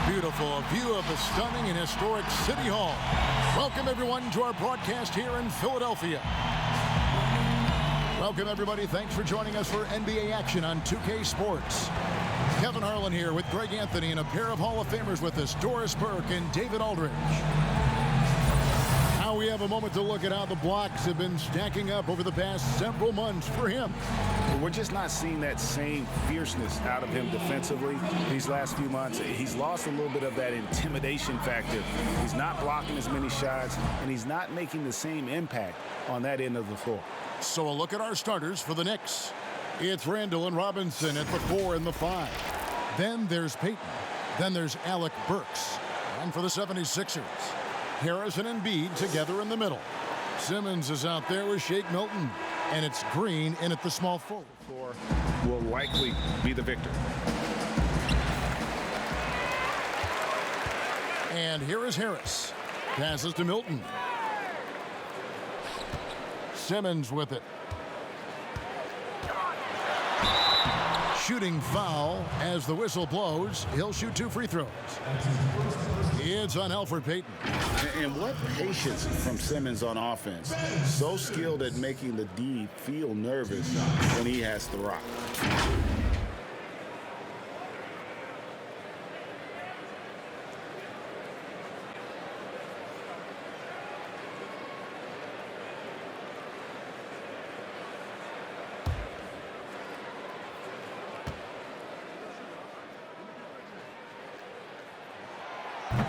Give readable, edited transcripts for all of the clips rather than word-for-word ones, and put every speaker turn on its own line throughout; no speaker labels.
Beautiful view of the stunning and historic City Hall. Welcome, everyone, to our broadcast here in Philadelphia. Welcome, everybody. Thanks for joining us for NBA action on 2K Sports. Kevin Harlan here with Greg Anthony and a pair of Hall of Famers with us, Doris Burke and David Aldridge. Now we have a moment to look at how the blocks have been stacking up over the past several months for him.
We're just not seeing that same fierceness out of him defensively these last few months. He's lost a little bit of that intimidation factor. He's not blocking as many shots, and he's not making the same impact on that end of the floor.
So a look at our starters for the Knicks. It's Randall and Robinson at the 4 and the 5. Then there's Payton. Then there's Alec Burks. And for the 76ers, Harris and Embiid together in the middle. Simmons is out there with Shake Milton. And it's Green in at the small forward.
Will likely be the victor.
And here is Harris. Passes to Milton. Simmons with it. Shooting foul as the whistle blows. He'll shoot 2 free throws. It's on Elfrid Payton.
And what patience from Simmons on offense. So skilled at making the D feel nervous when he has to rock.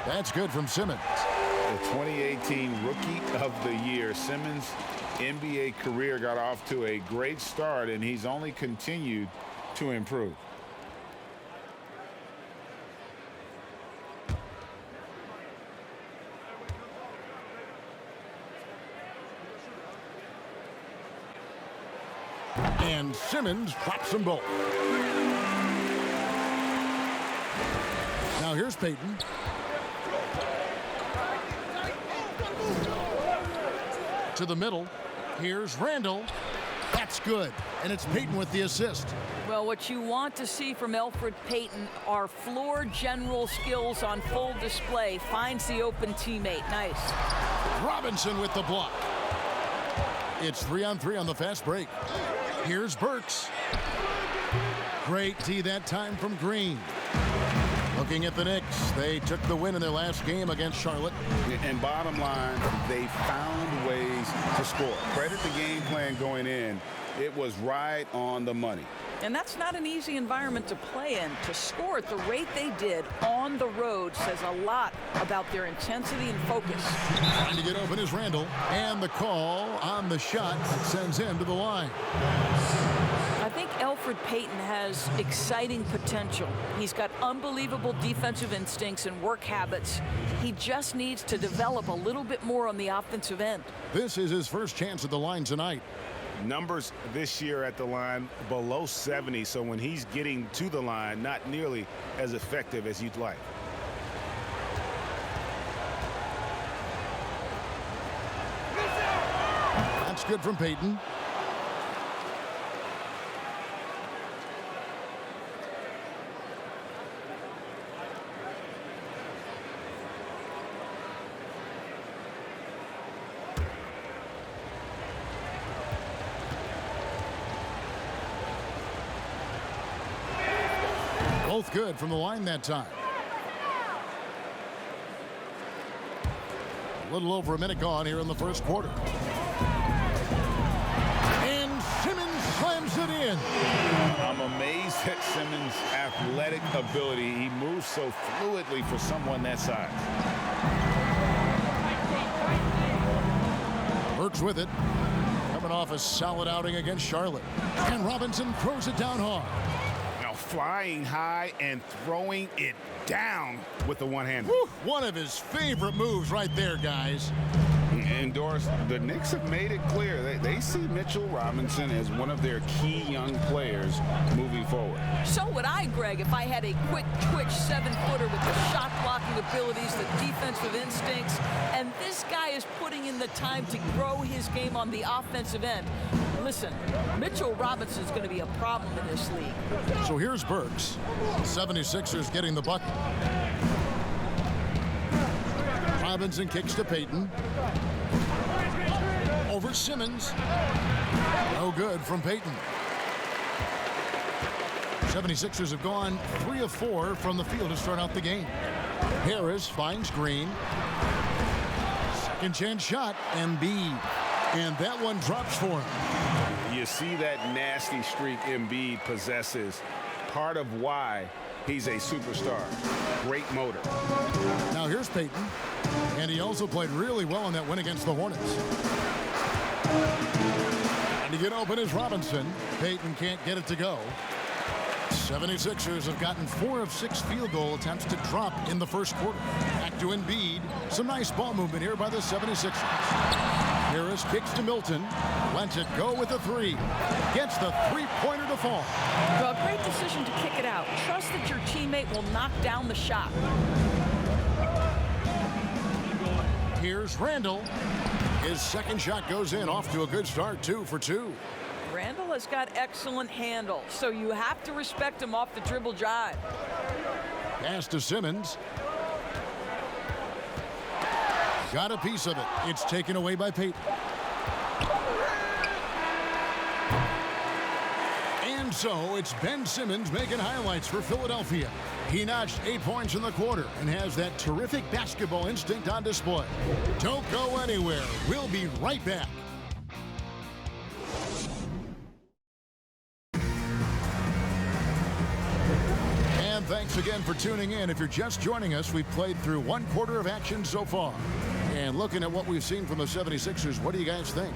That's good from Simmons.
The 2018 Rookie of the Year. Simmons' NBA career got off to a great start, and he's only continued to improve.
And Simmons drops them both. Now here's Payton. To the middle. Here's Randall. That's good. And it's Payton with the assist.
Well, what you want to see from Elfrid Payton are floor general skills on full display. Finds the open teammate. Nice.
Robinson with the block. It's 3-on-3 on the fast break. Here's Burks. Great D that time from Green. Looking at the Knicks, they took the win in their last game against Charlotte.
And bottom line, they found ways to score. Credit the game plan going in. It was right on the money.
And that's not an easy environment to play in. To score at the rate they did on the road says a lot about their intensity and focus.
Trying to get open is Randall. And the call on the shot sends him to the line.
I think Elfrid Payton has exciting potential. He's got unbelievable defensive instincts and work habits. He just needs to develop a little bit more on the offensive end.
This is his first chance at the line tonight.
Numbers this year at the line below 70, so when he's getting to the line, not nearly as effective as you'd like.
That's good from Payton. Both good from the line that time. A little over a minute gone here in the first quarter. And Simmons slams it in.
I'm amazed at Simmons' athletic ability. He moves so fluidly for someone that size.
Burks with it. Coming off a solid outing against Charlotte. And Robinson throws it down hard.
Flying high and throwing it down with the one-hander.
One of his favorite moves right there, guys.
And Doris, the Knicks have made it clear they see Mitchell Robinson as one of their key young players moving forward.
So would I, Greg, if I had a quick twitch 7-footer with the shot blocking abilities, the defensive instincts, and this guy is putting in the time to grow his game on the offensive end. Listen, Mitchell Robinson is going to be a problem in this league.
So here's Burks. 76ers getting the bucket. Robinson kicks to Payton. Over Simmons. No good from Payton. 76ers have gone 3 of 4 from the field to start out the game. Harris finds Green. Second chance shot, Embiid. And that one drops for him.
You see that nasty streak Embiid possesses. Part of why he's a superstar. Great motor.
Now here's Payton. And he also played really well in that win against the Hornets. And to get open is Robinson. Payton can't get it to go. 76ers have gotten 4 of 6 field goal attempts to drop in the first quarter. Back to Embiid. Some nice ball movement here by the 76ers. Harris kicks to Milton. Lets it go with a 3. Gets the three-pointer to fall.
Well, great decision to kick it out. Trust that your teammate will knock down the shot.
Here's Randall. His second shot goes in, off to a good start, 2 for 2.
Randall has got excellent handle, so you have to respect him off the dribble drive.
Pass to Simmons. Got a piece of it. It's taken away by Payton. And so it's Ben Simmons making highlights for Philadelphia. He notched 8 points in the quarter and has that terrific basketball instinct on display. Don't go anywhere. We'll be right back. And thanks again for tuning in. If you're just joining us, we've played through 1 quarter of action so far. And looking at what we've seen from the 76ers, what do you guys think?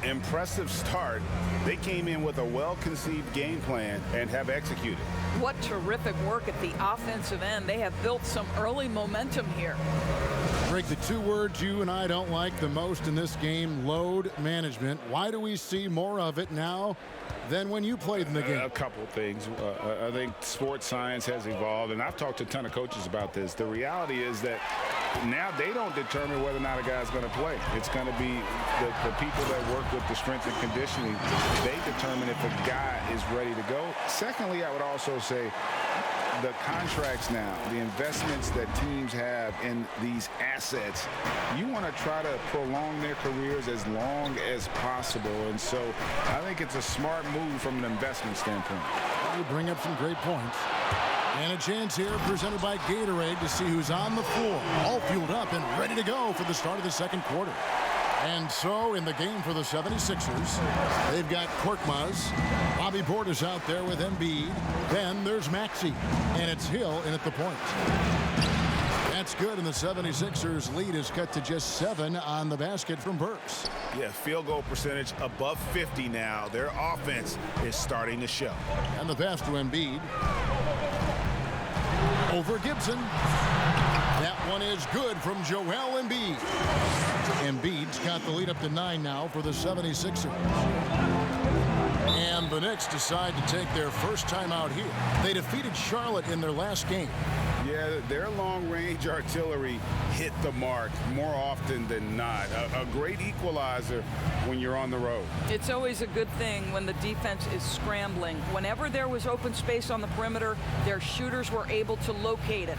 Impressive start. They came in with a well-conceived game plan and have executed.
What terrific work at the offensive end. They have built some early momentum here.
Greg, the 2 words you and I don't like the most in this game, load management. Why do we see more of it now than when you played in the game?
A couple things. I think sports science has evolved, and I've talked to a ton of coaches about this. The reality is that now they don't determine whether or not a guy's going to play. It's going to be the people that work with the strength and conditioning. They determine if a guy is ready to go. Secondly, I would also say the contracts now, the investments that teams have in these assets, you want to try to prolong their careers as long as possible. And so I think it's a smart move from an investment standpoint.
You bring up some great points. And a chance here presented by Gatorade to see who's on the floor. All fueled up and ready to go for the start of the second quarter. And so in the game for the 76ers, they've got Korkmaz. Bobby Portis out there with Embiid. Then there's Maxey. And it's Hill in at the point. That's good, and the 76ers lead is cut to just 7 on the basket from Burks.
Yeah, field goal percentage above 50 now. Their offense is starting to show.
And the pass to Embiid. Over Gibson. That one is good from Joel Embiid. Embiid's got the lead up to 9 now for the 76ers. And the Knicks decide to take their first time out here. They defeated Charlotte in their last game.
Yeah, their long-range artillery hit the mark more often than not. A great equalizer when you're on the road.
It's always a good thing when the defense is scrambling. Whenever there was open space on the perimeter, their shooters were able to locate it.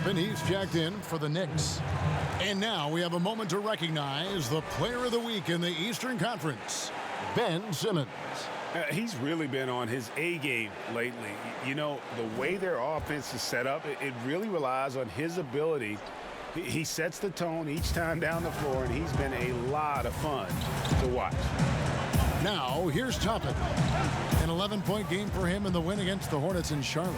And he's checked in for the Knicks. And now we have a moment to recognize the player of the week in the Eastern Conference, Ben Simmons.
He's really been on his A game lately. You know, the way their offense is set up, it really relies on his ability. He sets the tone each time down the floor, and he's been a lot of fun to watch.
Now, here's Toppin. An 11-point game for him in the win against the Hornets in Charlotte.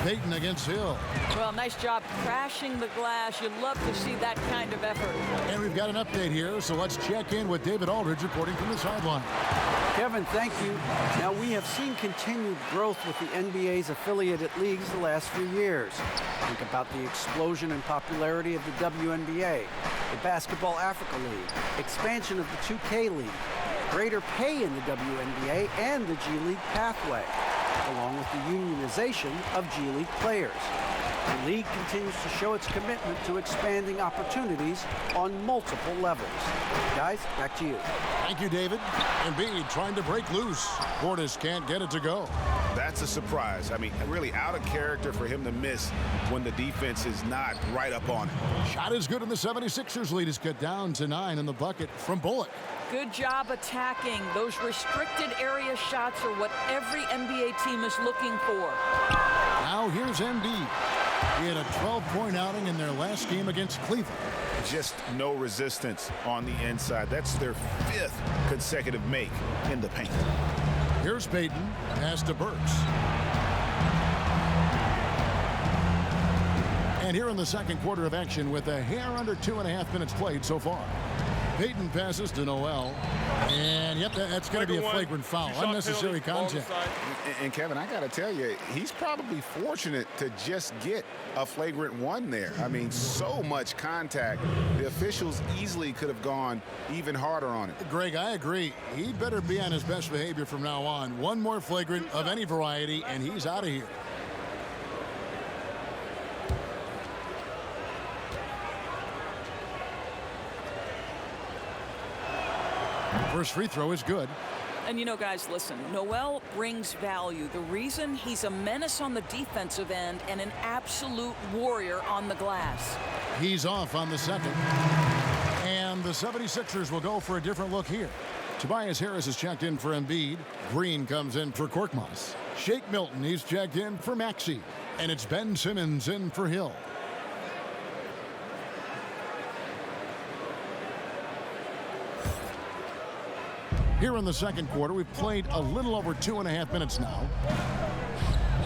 Payton against Hill.
Well, nice job crashing the glass. You love to see that kind of effort.
And we've got an update here, so let's check in with David Aldridge reporting from the sideline.
Kevin, thank you. Now, we have seen continued growth with the NBA's affiliated leagues the last few years. Think about the explosion in popularity of the WNBA, the Basketball Africa League, expansion of the 2K League, greater pay in the WNBA, and the G League pathway, along with the unionization of G League players. The league continues to show its commitment to expanding opportunities on multiple levels. Guys, back to you.
Thank you, David. Embiid trying to break loose. Portis can't get it to go.
That's a surprise. I mean, really out of character for him to miss when the defense is not right up on it.
Shot is good, and the 76ers lead is cut down to 9 in the bucket from Bullock.
Good job attacking. Those restricted area shots are what every NBA team is looking for.
Now here's Embiid. He had a 12-point outing in their last game against Cleveland.
Just no resistance on the inside. That's their 5th consecutive make in the paint.
Here's Payton. Pass to Burks. And here in the second quarter of action with a hair under 2.5 minutes played so far. Payton passes to Noel. And, yep, that's going to be a flagrant foul. Unnecessary contact.
And, Kevin, I got to tell you, he's probably fortunate to just get a flagrant one there. I mean, so much contact. The officials easily could have gone even harder on it.
Greg, I agree. He better be on his best behavior from now on. One more flagrant of any variety, and he's out of here. First free throw is good.
And you know, guys, listen, Noel brings value. The reason he's a menace on the defensive end and an absolute warrior on the glass.
He's off on the second. And the 76ers will go for a different look here. Tobias Harris is checked in for Embiid. Green comes in for Korkmaz. Shake Milton, he's checked in for Maxey. And it's Ben Simmons in for Hill. Here in the second quarter, we've played a little over 2.5 minutes now.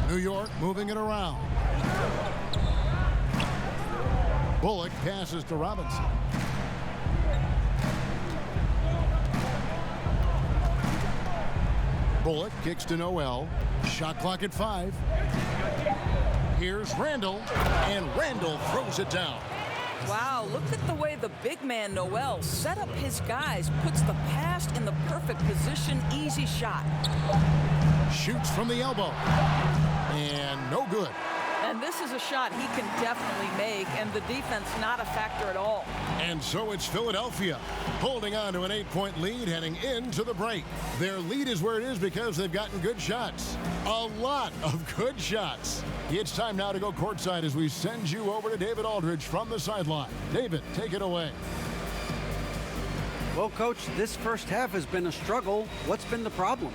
New York moving it around. Bullock passes to Robinson. Bullock kicks to Noel. Shot clock at 5. Here's Randall, and Randall throws it down.
Wow, look at the way the big man Noel set up his guys, puts the pass in the perfect position, easy shot.
Shoots from the elbow. And no good.
And this is a shot he can definitely make, and the defense not a factor at all.
And so it's Philadelphia holding on to an 8-point lead heading into the break. Their lead is where it is because they've gotten good shots. A lot of good shots. It's time now to go courtside as we send you over to David Aldridge from the sideline. David, take it away.
Well, Coach, this first half has been a struggle. What's been the problem?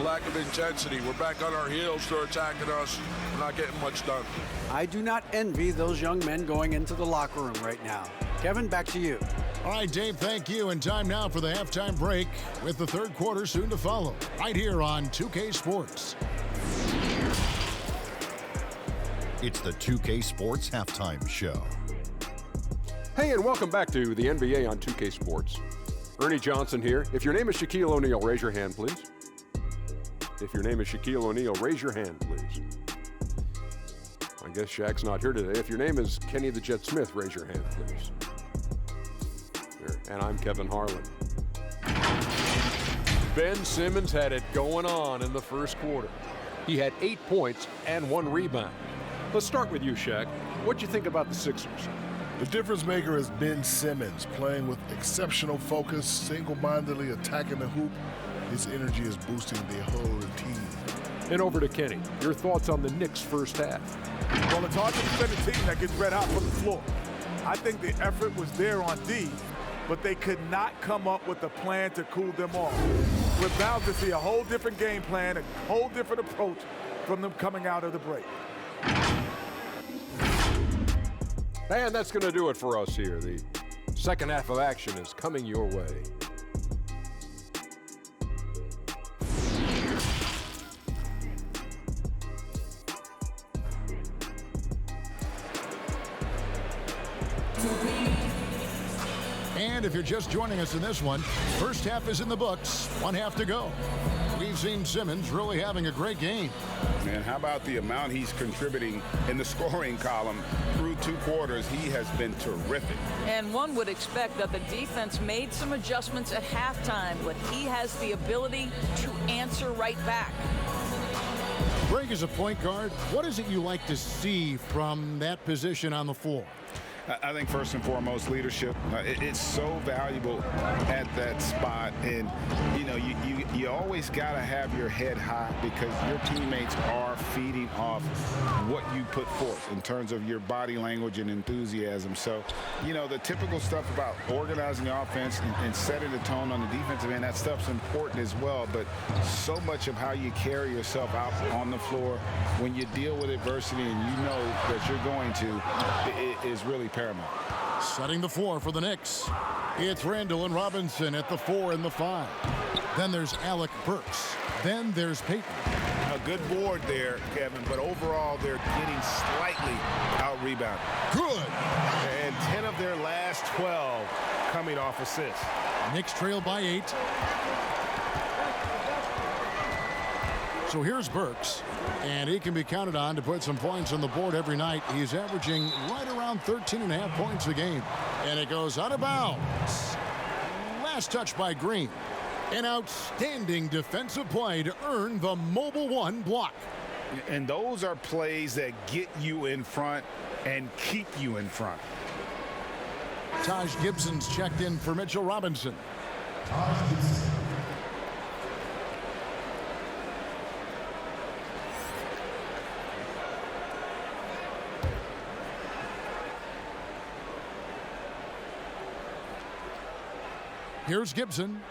Lack of intensity. We're back on our heels. They're attacking us. We're not getting much done.
I do not envy those young men going into the locker room right now. Kevin, back to you.
All right, Dave, thank you. And time now for the halftime break with the third quarter soon to follow. Right here on 2K Sports.
It's the 2K Sports Halftime Show.
Hey, and welcome back to the NBA on 2K Sports. Ernie Johnson here. If your name is Shaquille O'Neal, raise your hand, please. If your name is Shaquille O'Neal, raise your hand, please. I guess Shaq's not here today. If your name is Kenny the Jet Smith, raise your hand, please. There. And I'm Kevin Harlan. Ben Simmons had it going on in the first quarter. He had 8 points and 1 rebound. Let's start with you, Shaq. What'd you think about the Sixers?
The difference maker is Ben Simmons, playing with exceptional focus, single-mindedly attacking the hoop. His energy is boosting the whole team.
And over to Kenny. Your thoughts on the Knicks' first half?
Well, it's hard to defend a team that gets red hot from the floor. I think the effort was there on D, but they could not come up with a plan to cool them off. We're bound to see a whole different game plan, a whole different approach from them coming out of the break.
And that's going to do it for us here. The Second half of action is coming your way.
And if you're just joining us in this one, first half is in the books, one half to go. We've seen Simmons really having a great game.
Man, how about the amount he's contributing in the scoring column through 2 quarters? He has been terrific.
And one would expect that the defense made some adjustments at halftime, but he has the ability to answer right back.
Greg, as a point guard, what is it you like to see from that position on the floor?
I think first and foremost, leadership. It's so valuable at that spot, and you know, you always got to have your head high because your teammates are feeding off what you put forth in terms of your body language and enthusiasm. So, you know, the typical stuff about organizing the offense and setting the tone on the defensive end, that stuff's important as well. But so much of how you carry yourself out on the floor when you deal with adversity and you know that you're going to is really paramount.
Setting the floor for the Knicks. It's Randall and Robinson at the 4 and the 5. Then there's Alec Burks. Then there's Payton.
A good board there, Kevin, but overall they're getting slightly out-rebounded.
Good.
And 10 of their last 12 coming off assists.
Knicks trail by 8. So here's Burks, and he can be counted on to put some points on the board every night. He's averaging right around 13.5 points a game, and it goes out of bounds. Last touch by Green. An outstanding defensive play to earn the Mobile One block.
And those are plays that get you in front and keep you in front.
Taj Gibson's checked in for Mitchell Robinson. Here's Gibson.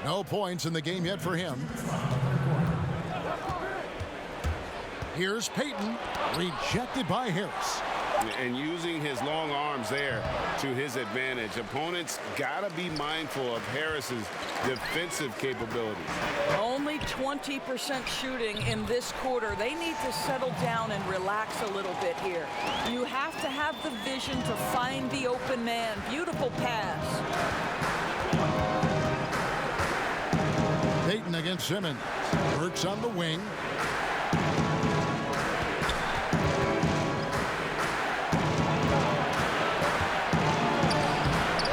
No points in the game yet for him. Here's Payton. Rejected by Harris.
And using his long arms there to his advantage. Opponents got to be mindful of Harris's defensive capabilities.
Only 20% shooting in this quarter. They need to settle down and relax a little bit here. You have to have the vision to find the open man. Beautiful pass.
Payton against Simmons. Burks on the wing.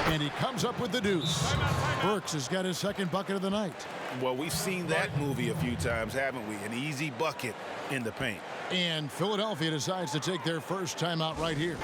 And he comes up with the deuce. Burks has got his second bucket of the night.
Well, we've seen that movie a few times, haven't we? An easy bucket in the paint.
And Philadelphia decides to take their first timeout right here.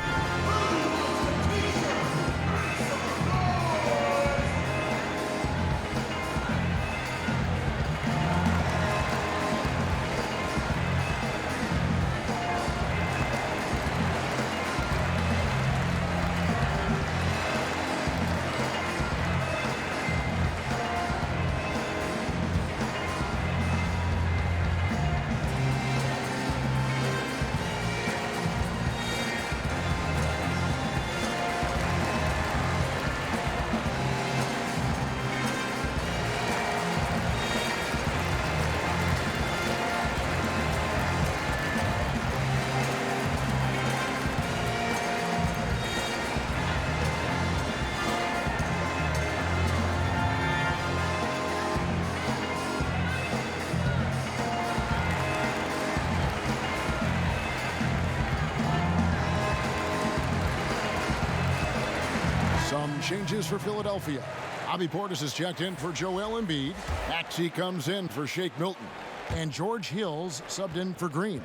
Some changes for Philadelphia. Bobby Portis is checked in for Joel Embiid. Maxey comes in for Shake Milton. And George Hill's subbed in for Green.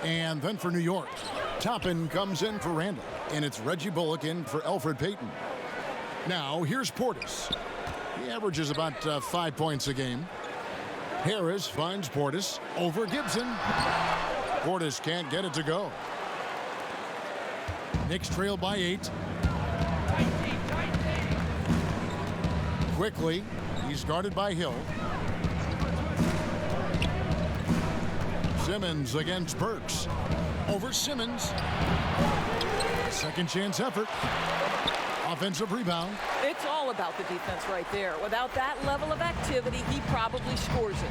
And then for New York, Toppin comes in for Randall. And it's Reggie Bullock in for Elfrid Payton. Now, here's Portis. He averages about 5 points a game. Harris finds Portis over Gibson. Portis can't get it to go. Knicks trail by 8. Quickly, he's guarded by Hill. Simmons against Burks. Over Simmons. Second chance effort. Offensive rebound.
It's all about the defense right there. Without that level of activity, he probably scores it.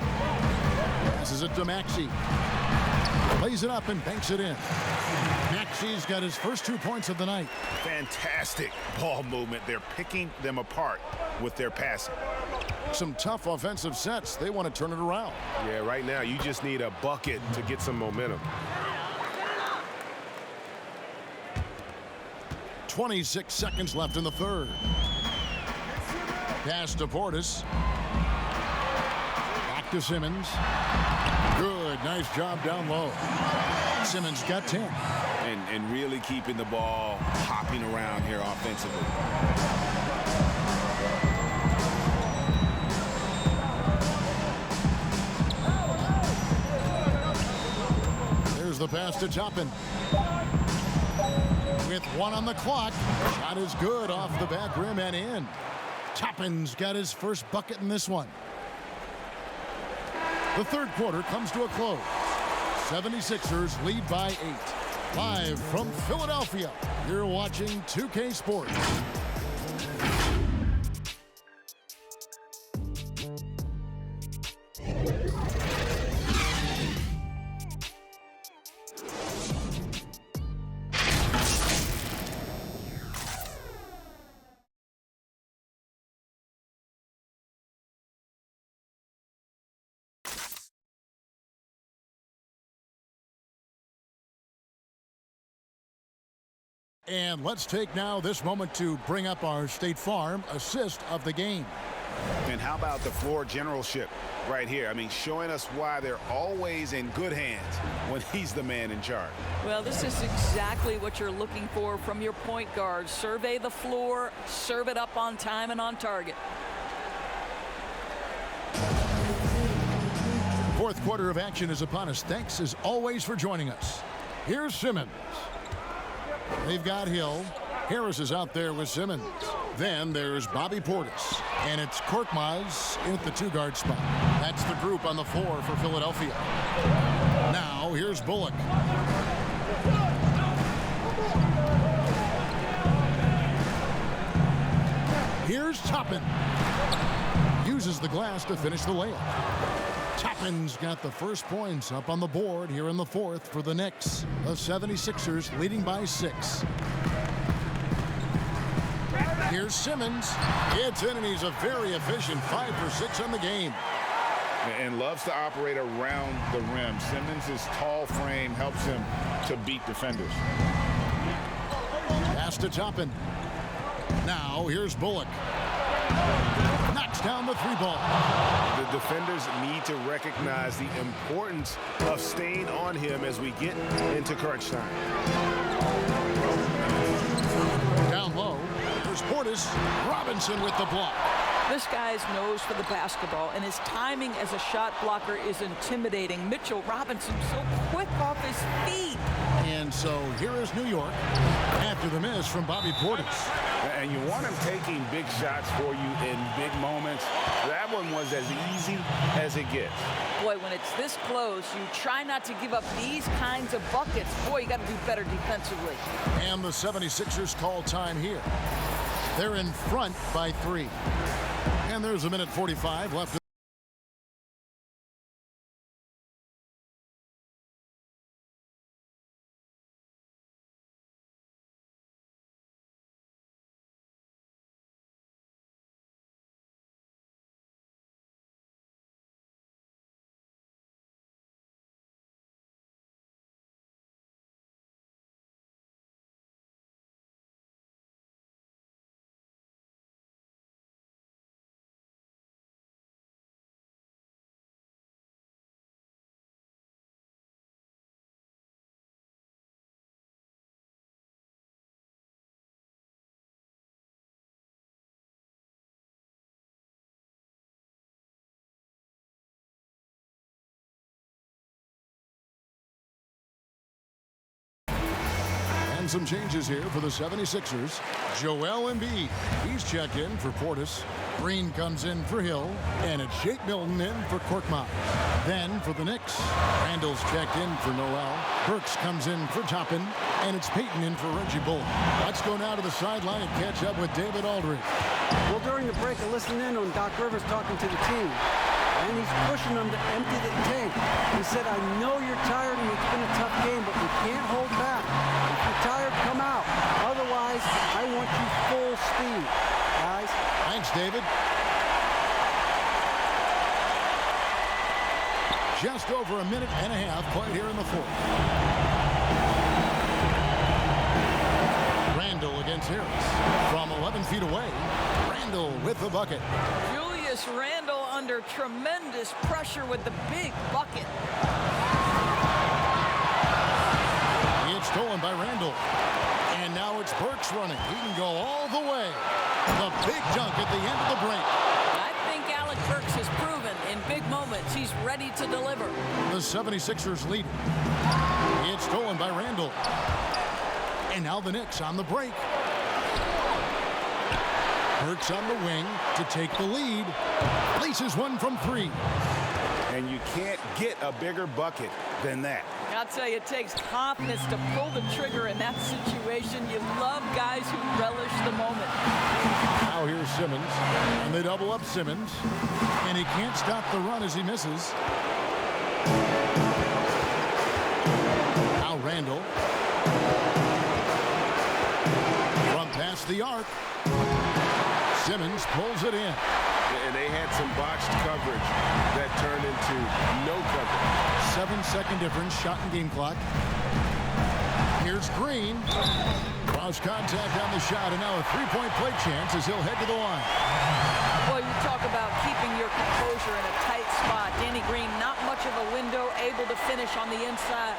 Passes it to Maxey. Lays it up and banks it in. Maxey's got his first 2 points of the night.
Fantastic ball movement. They're picking them apart with their passing.
Some tough offensive sets. They want to turn it around.
Yeah, right now you just need a bucket to get some momentum.
26 seconds left in the third. Pass to Portis. Back to Simmons. Good, nice job down low. Simmons got 10.
And really keeping the ball hopping around here offensively.
There's the pass to Toppin. With 1 on the clock, shot is good off the back rim and in. Toppin's got his first bucket in this one. The third quarter comes to a close. 76ers lead by 8. Live from Philadelphia, you're watching 2K Sports. And let's take now this moment to bring up our State Farm assist of the game.
And how about the floor generalship right here? I mean, showing us why they're always in good hands when he's the man in charge.
Well, this is exactly what you're looking for from your point guard. Survey the floor, serve it up on time and on target.
Fourth quarter of action is upon us. Thanks as always for joining us. Here's Simmons. They've got Hill. Harris is out there with Simmons. Then there's Bobby Portis. And it's Korkmaz at the 2-guard spot. That's the group on the floor for Philadelphia. Now here's Bullock. Here's Toppin. Uses the glass to finish the layup. Toppin's got the first points up on the board here in the fourth for the Knicks. The 76ers leading by 6. Here's Simmons. It's in, and he's a very efficient 5 for 6 on the game.
And loves to operate around the rim. Simmons' tall frame helps him to beat defenders.
Pass to Toppin. Now here's Bullock. Knocks down the 3-ball.
The defenders need to recognize the importance of staying on him as we get into crunch time.
Down low, there's Portis. Robinson with the block.
This guy's nose for the basketball, and his timing as a shot blocker is intimidating. Mitchell Robinson so quick off his feet.
And so here is New York after the miss from Bobby Portis.
And you want him taking big shots for you in big moments. That one was as easy as it gets.
Boy, when it's this close, you try not to give up these kinds of buckets. Boy, you got to do better defensively.
And the 76ers call time here. They're in front by 3. And there's a minute 45 left. some changes here for the 76ers. Joel Embiid, he's checked in for Portis. Green comes in for Hill, and it's Shake Milton in for Korkmaz. Then for the Knicks, Randall's checked in for Noel. Burks comes in for Toppin, and it's Payton in for Reggie Bullock. Let's go now to the sideline and catch up with David Aldridge.
Well, during the break, I listened in on Doc Rivers talking to the team, and he's pushing them to empty the tank. He said, I know you're tired and it's been a tough game, but we can't hold back. If you're tired, come out. Otherwise, I want you full speed, guys.
Thanks, David. Just over a minute and a half played here in the fourth. Randall against Harris. From 11 feet away, Randall with the bucket.
Julius Randle under tremendous pressure with the big bucket.
It's stolen by Randall. And now it's Burks running. He can go all the way. The big dunk at the end of the break.
I think Alec Burks has proven in big moments he's ready to deliver.
The 76ers lead. It's stolen by Randall. And now the Knicks on the break. Burks on the wing to take the lead. Places one from three.
And you can't get a bigger bucket than that.
I'll tell you, it takes confidence to pull the trigger in that situation. You love guys who relish the moment.
Now here's Simmons, and they double up Simmons, and he can't stop the run as he misses. Now Randall. From past the arc. Simmons pulls it in.
And they had some botched coverage that turned into no coverage.
7-second difference, shot and game clock. Here's Green. Lost contact on the shot, and now a three-point play chance as he'll head to the line.
Well, you talk about keeping your composure in a tight spot. Danny Green, not much of a window, able to finish on the inside.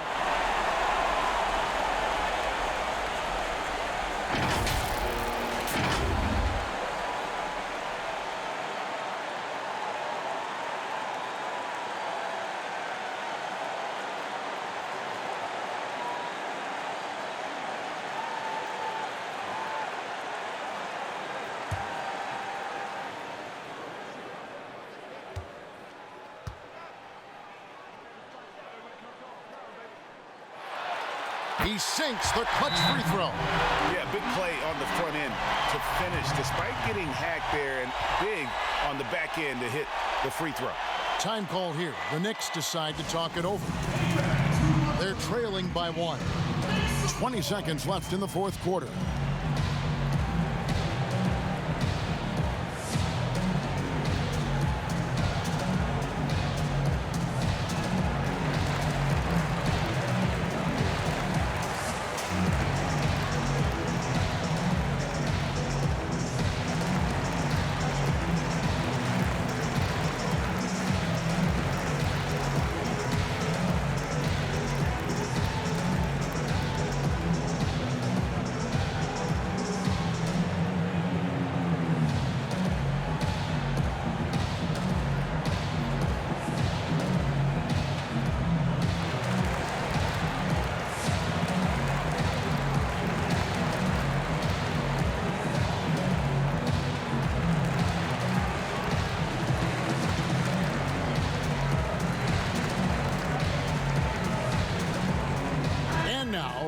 He sinks the clutch free throw.
Yeah, big play on the front end to finish, despite getting hacked there, and big on the back end to hit the free throw.
Time call here. The Knicks decide to talk it over. They're trailing by one. 20 seconds left in the fourth quarter.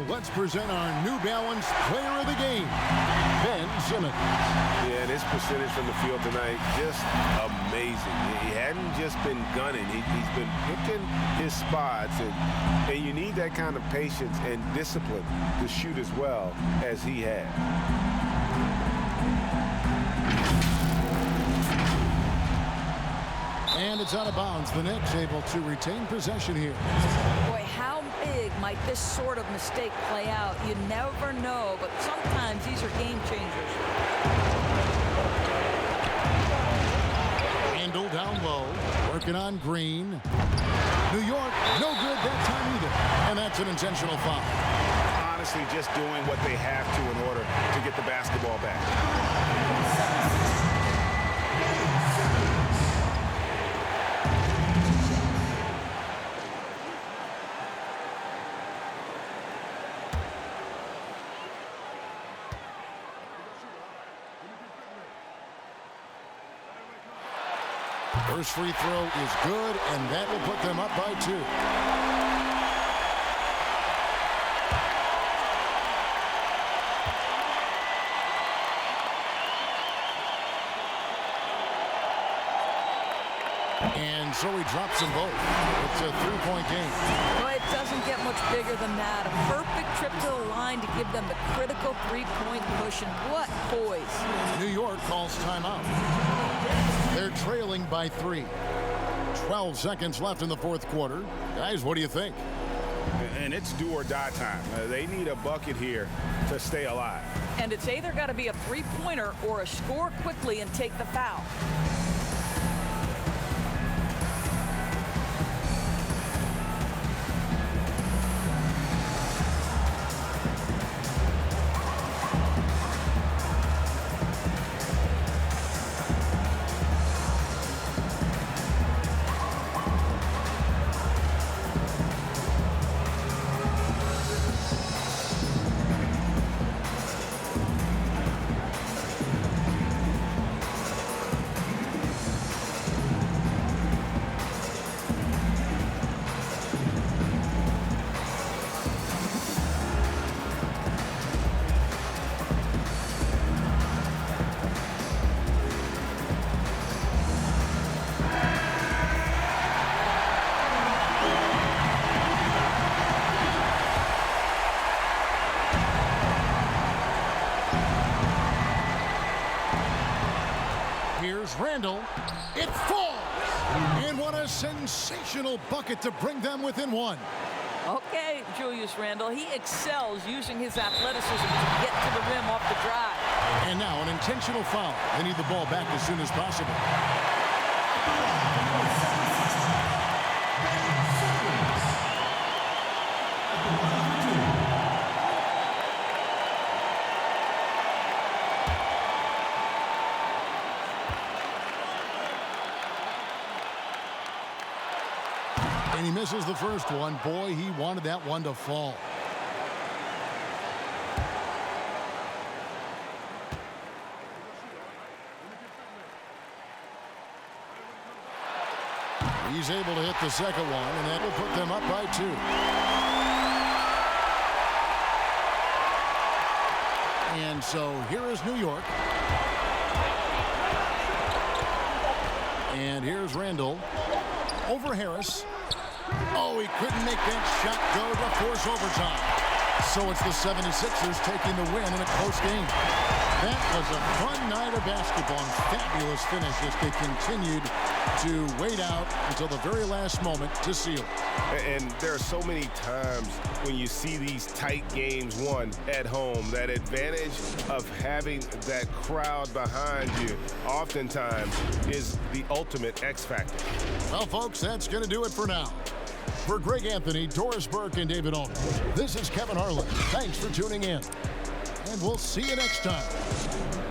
Let's present our New Balance Player of the Game, Ben Simmons.
Yeah, this percentage from the field tonight, just amazing. He hadn't just been gunning. He's been picking his spots, and you need that kind of patience and discipline to shoot as well as he had.
And it's out of bounds. The Knicks able to retain possession here.
Boy, how big might this sort of mistake play out? You never know, but sometimes these are game changers.
Randall down low, working on Green. New York, no good that time either. And that's an intentional foul.
Honestly, just doing what they have to in order to get the basketball back.
First free throw is good, and that will put them up by 2. And so he drops them both. It's a 3-point game.
Well, it doesn't get much bigger than that. A perfect trip to the line to give them the critical 3-point push, and what poise.
New York calls timeout. They're trailing by 3. 12 seconds left in the fourth quarter. Guys, what do you think?
And it's do or die time. They need a bucket here to stay alive.
And it's either got to be a three-pointer or a score quickly and take the foul.
Here's Randall. It falls! And what a sensational bucket to bring them within 1.
Okay, Julius Randle, he excels using his athleticism to get to the rim off the drive.
And now an intentional foul. They need the ball back as soon as possible. And he misses the first one. Boy, he wanted that one to fall. He's able to hit the second one, and that will put them up by 2. And so here is New York. And here's Randall. Over Harris. Oh, he couldn't make that shot go to force overtime. So it's the 76ers taking the win in a close game. That was a fun night of basketball and fabulous finish as they continued to wait out until the very last moment to seal.
And there are so many times when you see these tight games won at home, that advantage of having that crowd behind you oftentimes is the ultimate X factor.
Well, folks, that's going to do it for now. For Greg Anthony, Doris Burke, and David Owen, this is Kevin Harlan. Thanks for tuning in, and we'll see you next time.